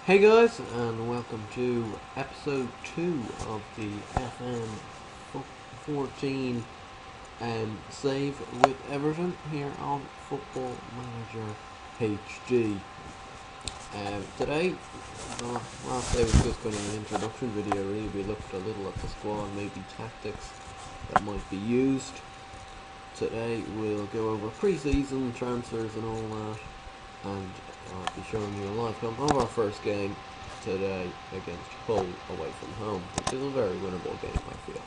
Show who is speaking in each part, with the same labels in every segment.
Speaker 1: Hey guys, and welcome to episode 2 of the FM14 save with Everton here on Football Manager HG. Today, the last day was just going to be an introduction video. Really, we looked a little at the squad, maybe tactics that might be used. Today we'll go over pre-season transfers and all that, and I'll be showing you a live come of our first game today against Hull away from home, which is a very winnable game, I feel.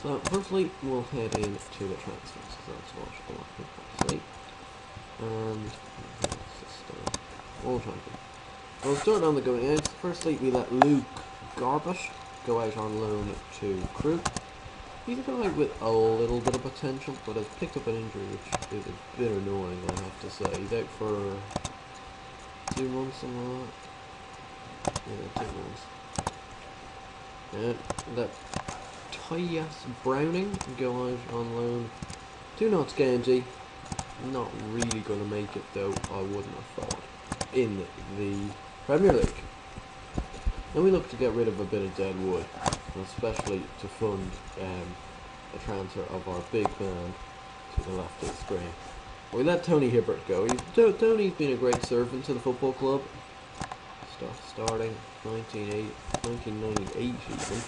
Speaker 1: So firstly, we'll head into the transfers, because that's what a lot of people see. And all transfers. We'll start on the going out. Firstly, we let Luke Garbett go out on loan to Crewe. He's a guy with a little bit of potential, but has picked up an injury, which is a bit annoying, I have to say. He's out for 2 months, something like that. Yeah, 2 months. And let Tyas Browning go out on loan to Notts County. Not really going to make it, though, I wouldn't have thought, in the Premier League. Then we look to get rid of a bit of dead wood, especially to fund a transfer of our big man to the left of the screen. We let Tony Hibbert go. Tony's been a great servant to the football club, starting 1998 even.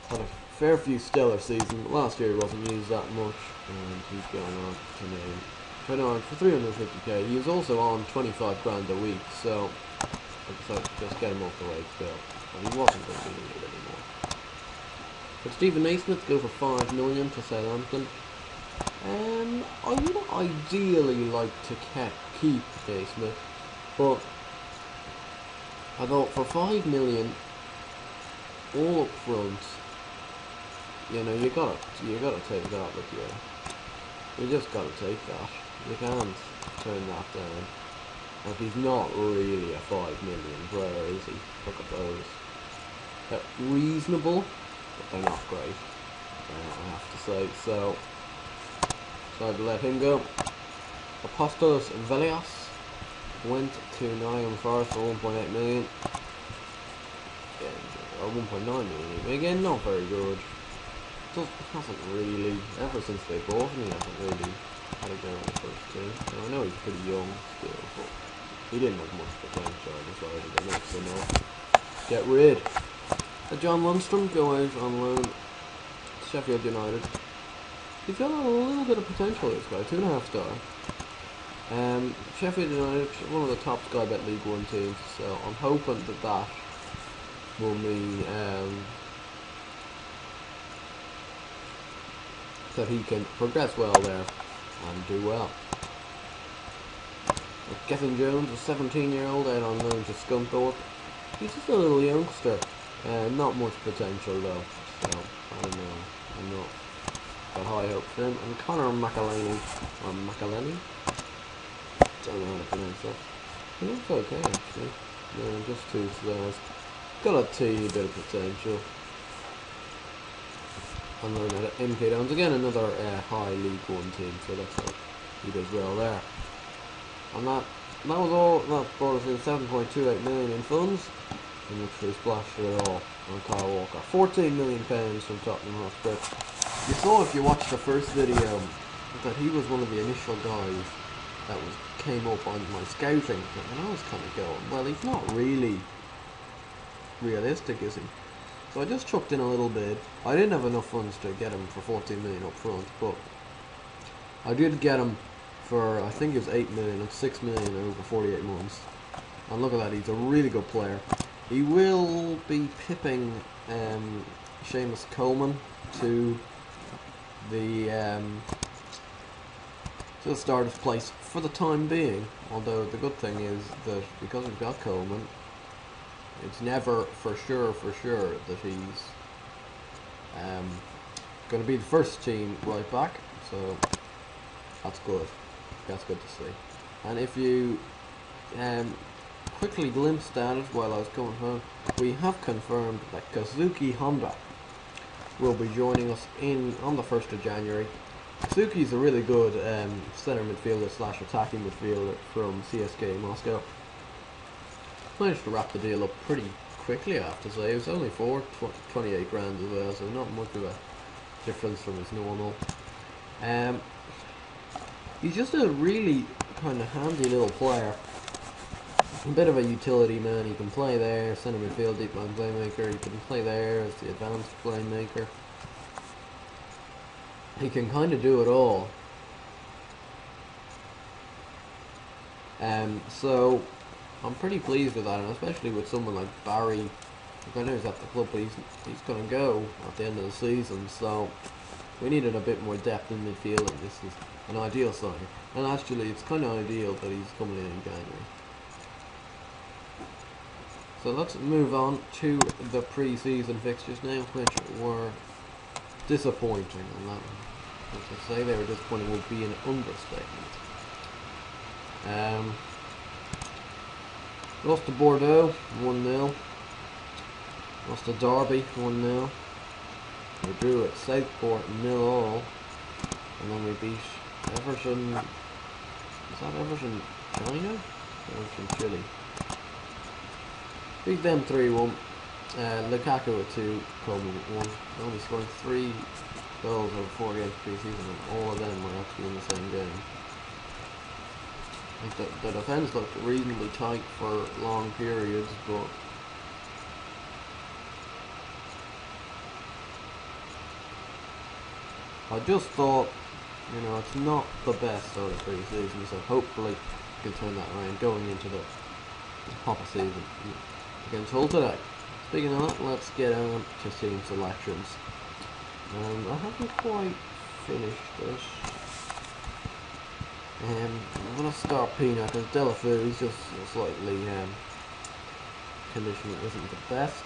Speaker 1: Had a fair few stellar seasons. Last year he wasn't used that much, and he's going on to now for 350k. He was also on 25 grand a week, so I decided to just get him off the wage bill, and he wasn't going to be needed anymore. But Stephen Naismith go for 5 million to Southampton. I would ideally like to keep Naismith, but I thought for 5 million all up front, you know, you gotta take that with you. You just gotta take that. You can't turn that down. Like, he's not really a 5 million player, is he? Look at those. They're reasonable, but they're not great, I have to say. So I'd let him go. Apostolos Velios went to Nottingham Forest for 1.8 million. Or 1.9 million. Again, not very good. Hasn't really, ever since they bought him, he hasn't really had a go on the first team. Now, I know he's pretty young still, but he didn't have much potential. I decided enough's enough. Get rid. John Lundstrom go out on loan to Sheffield United. He's got a little bit of potential, this guy, 2.5 star. Sheffield United, one of the top Sky Bet League 1 teams, so I'm hoping that will mean that he can progress well there and do well. Gethin Jones, a 17-year-old out on loan to Scunthorpe. He's just a little youngster, not much potential though, so I don't know, I'm not got high hopes for him. And Connor McElhenney, or McElhenney, don't know how to pronounce that. He looks okay actually, no, just too slow. Got a teeny bit of potential. On loan at MK Downs, again another high League 1 team, so let's hope he does well there. And that was all. That brought us in 7.28 million in funds, in which we splashed it all on Kyle Walker. 14 million pounds from Tottenham Hotspur. You saw, if you watched the first video, that he was one of the initial guys that came up on my scouting, and I was kind of going, well, he's not really realistic, is he? So I just chucked in a little bit. I didn't have enough funds to get him for 14 million up front, but I did get him for, I think it was 8 million and 6 million over 48 months. And look at that, he's a really good player. He will be pipping Seamus Coleman to the starter's place for the time being. Although the good thing is that because we've got Coleman, it's never for sure that he's going to be the first team right back, so that's good. That's good to see. And if you quickly glimpsed at it while I was going home, we have confirmed that Kazuki Honda will be joining us on the 1st of January. Kazuki's a really good centre midfielder / attacking midfielder from CSKA Moscow. managed to wrap the deal up pretty quickly, I have to say. It was only for 28 grand as well, so not much of a difference from his normal. He's just a really kind of handy little player. A bit of a utility man. He can play there, centre midfield, deep line playmaker. He can play there as the advanced playmaker. He can kind of do it all. So I'm pretty pleased with that, and especially with someone like Barry. I know he's at the club, but he's going to go at the end of the season. So we needed a bit more depth in midfield, and this is an ideal signing. And actually, it's kind of ideal that he's coming in January. So let's move on to the pre-season fixtures now, which were disappointing. And that, to say they were disappointing would be an understatement. Lost to Bordeaux 1-0. Lost to Derby 1-0. We drew at Southport 0-0. And then we beat Everton. Is that Everton China? Everton Chile. Beat them 3-1. Lukaku at 2, Coleman at 1. Only scoring 3 goals over 4 games pre-season, and all of them were actually in the same game. I think the defence looked reasonably tight for long periods, but I just thought, you know, it's not the best sort of pre-season, so hopefully we can turn that around going into the proper season against Hull today. Speaking of that, let's get on to team selections. And I haven't quite finished this. I'm going to start Pina because Delafou, he's just slightly condition isn't the best.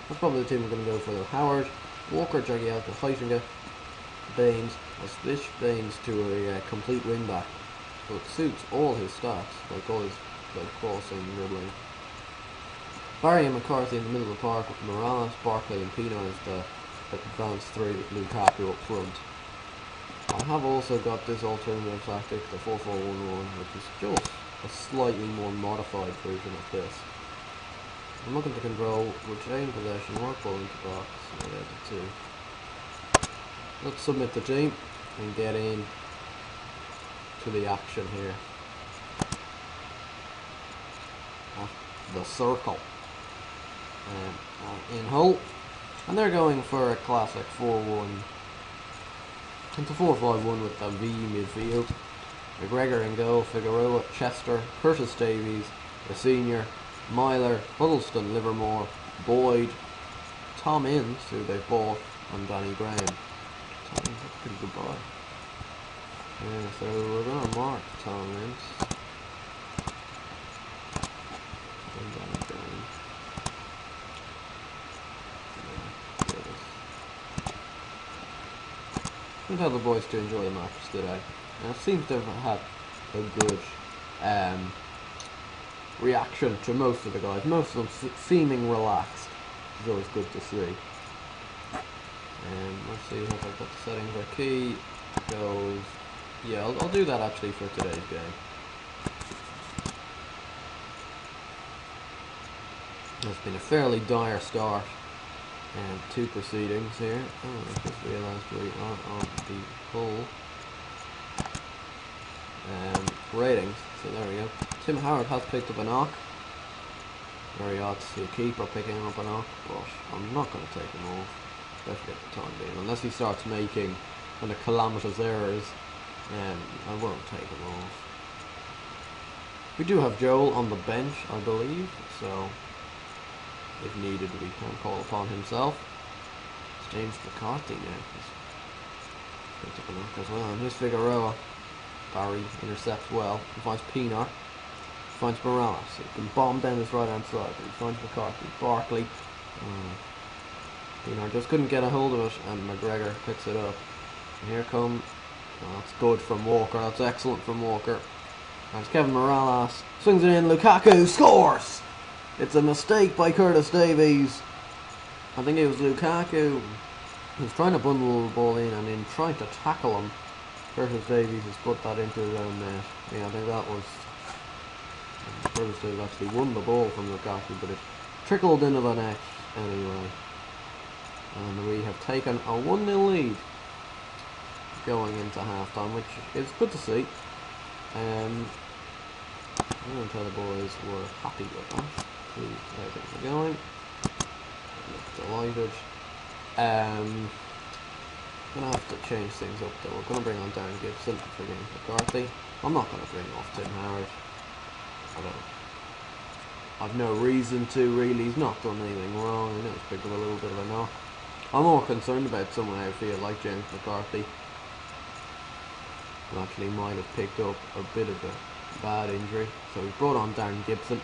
Speaker 1: That's probably the team we're going to go for though. Howard, Walker, Jagielka, Heitinger, Baines. I'll switch Baines to a complete wing back. So it suits all his stats, like all his crossing, dribbling. Barry and McCarthy in the middle of the park with Morales, Barkley and Pino as the advanced three with Lukaku up front. I have also got this alternative tactic, the 4-4-1-1, which is just a slightly more modified version of this. I'm looking to control, retain possession, work ball into box. Yeah, the two. Let's submit the team and get in to the action here. At the circle. In Hull. And they're going for a classic 4-1. Into 4-5-1 with the V midfield. McGregor in goal, Figueroa, Chester, Curtis Davies, the senior, Myler, Huddleston, Livermore, Boyd, Tom Ince, who they bought, and Danny Graham. Tom Ince, that's a pretty good buy. Yeah, so we're going to mark Tom Ince. And Danny Graham. I tell the boys to enjoy the match today. And it seems to have had a good reaction to most of the guys. Most of them seeming relaxed. It's always good to see. Let's see if I've got the settings where key goes. Yeah, I'll do that actually for today's game. It's been a fairly dire start. And 2 proceedings here. Oh, I just realised we are on the Hull ratings. So there we go. Tim Howard has picked up a knock. Very odd to see a keeper picking up a knock, but I'm not going to take him off, especially at the time being. Unless he starts making kind of calamitous errors, I won't take him off. We do have Joel on the bench, I believe, so if needed, we can call upon himself. It's James McCarthy now. He's picked up a knock as well. And here's Figueroa. Barry intercepts well. He finds Pienaar. Finds Morales. He can bomb down his right hand side. He finds McCarthy. Barkley. Pienaar just couldn't get a hold of it, and McGregor picks it up. And here come. Oh, that's good from Walker. That's excellent from Walker. And it's Kevin Morales. Swings it in. Lukaku scores! It's a mistake by Curtis Davies. I think it was Lukaku. He was trying to bundle the ball in, and in trying to tackle him, Curtis Davies has put that into his own net. Yeah, I think that was Huddersfield actually won the ball from Lukaku, but it trickled into the net anyway. And we have taken a 1-0 lead going into half-time, which is good to see. I'm going to tell the boys we're happy with that. Pleased how things are going. Delighted. Gonna have to change things up though. We're gonna bring on Darren Gibson for James McCarthy. I'm not gonna bring off Tim Howard. I've no reason to really. He's not done anything wrong. I know he's picked up a little bit of a knock. I'm more concerned about someone outfield like James McCarthy, who actually might have picked up a bit of a bad injury. So we brought on Darren Gibson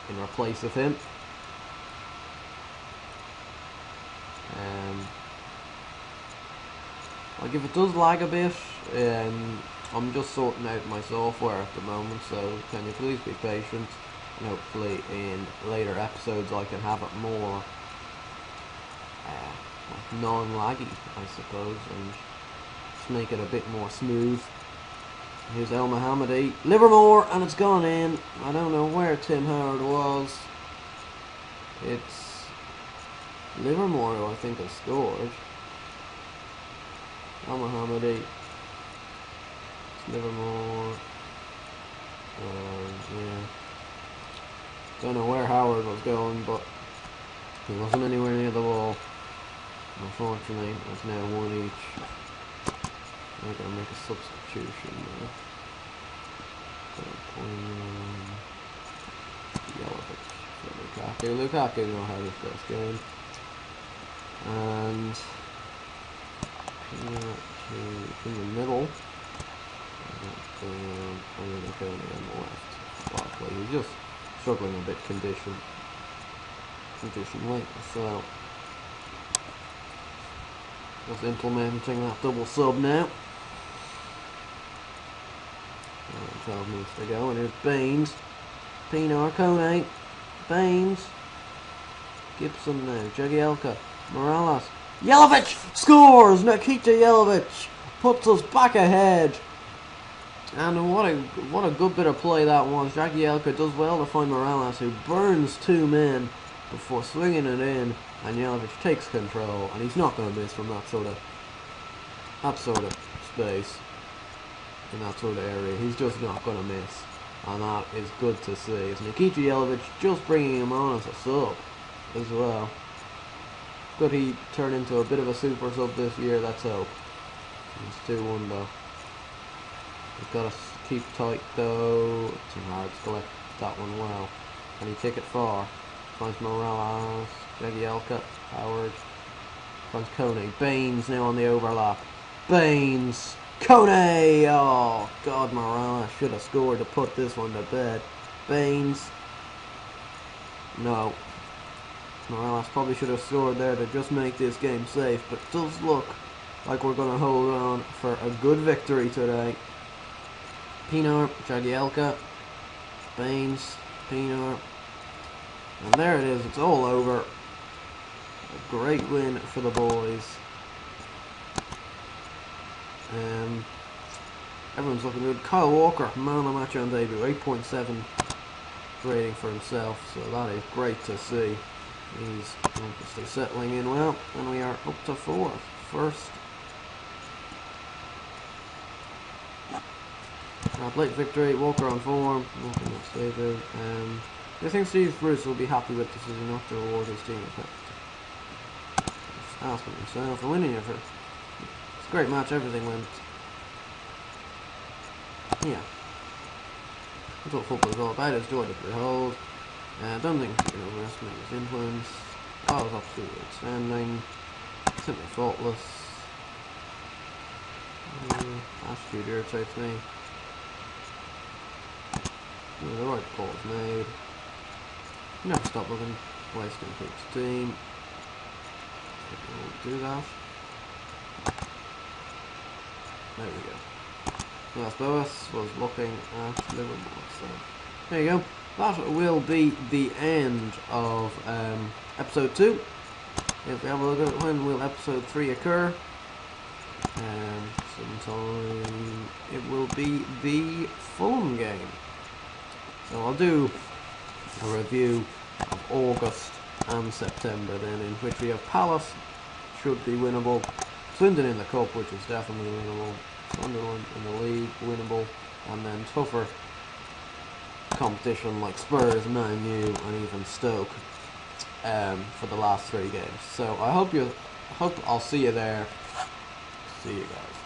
Speaker 1: in replace of him. Like if it does lag a bit, I'm just sorting out my software at the moment, so can you please be patient, and hopefully in later episodes I can have it more like non-laggy, I suppose, and just make it a bit more smooth. Here's El Mohammadi, Livermore, and it's gone in. I don't know where Tim Howard was. It's Livermore who I think has scored. El Mohammadi, it's Livermore, yeah, don't know where Howard was going, but he wasn't anywhere near the ball. Unfortunately, it's now 1 each. I'm going to make a substitution now. Lukaku. Lukaku know how this first game. And in the middle, I'm going to go on the left. Barkley, he's just struggling a bit conditionally, so just implementing that double sub now. 12 minutes to go, and here's Baines, Pinar, Kone, Baines, Gibson now, Jagielka, Morales, Jelavic scores! Nikita Jelavic puts us back ahead. And what a good bit of play that was. Jagielka does well to find Morales, who burns 2 men before swinging it in, and Jelavic takes control, and he's not going to miss from that sort of space, in that sort of area. He's just not going to miss, and that is good to see. It's Nikita Jelavic just bringing him on as a sub as well. Could he turn into a bit of a super sub this year? Let's hope. It's 2-1 though. We've got to keep tight though. Too hard to collect that one well. Can he take it far? Finds Morales, Jagielka, Howard. Finds Kone. Baines now on the overlap. Baines! Kone! Oh, God, Morales should have scored to put this one to bed. Baines. No. Morales probably should have scored there to just make this game safe, but it does look like we're going to hold on for a good victory today. Pinar, Jagielka, Baines, Pinar, and there it is, it's all over. A great win for the boys. Everyone's looking good. Kyle Walker, man of the match on debut, 8.7 rating for himself, so that is great to see. He's obviously settling in well, and we are up to 4th. First. Late victory, Walker on form, nothing much to do. I think Steve Bruce will be happy with this, as he not to reward his team. Just asking himself, and winning it for. It's a great match, everything went. Yeah. That's what football is all about, it's joy to behold. I don't think you can overestimate his influence. That was absolutely outstanding. Simply faultless. Attitude irritates me. Yeah, the right call is made. Never stop looking. Wasting keeps team. We'll do that. There we go. Las Boas was looking at Livermore. So there you go. That will be the end of episode 2. If we have a look at when will episode 3 occur, sometime it will be the Fulham game. So I'll do a review of August and September then, in which we have Palace, should be winnable, Swindon in the Cup, which is definitely winnable, Sunderland in the league, winnable, and then tougher competition like Spurs, Man U, and even Stoke for the last 3 games. So I hope I'll see you there. See you guys.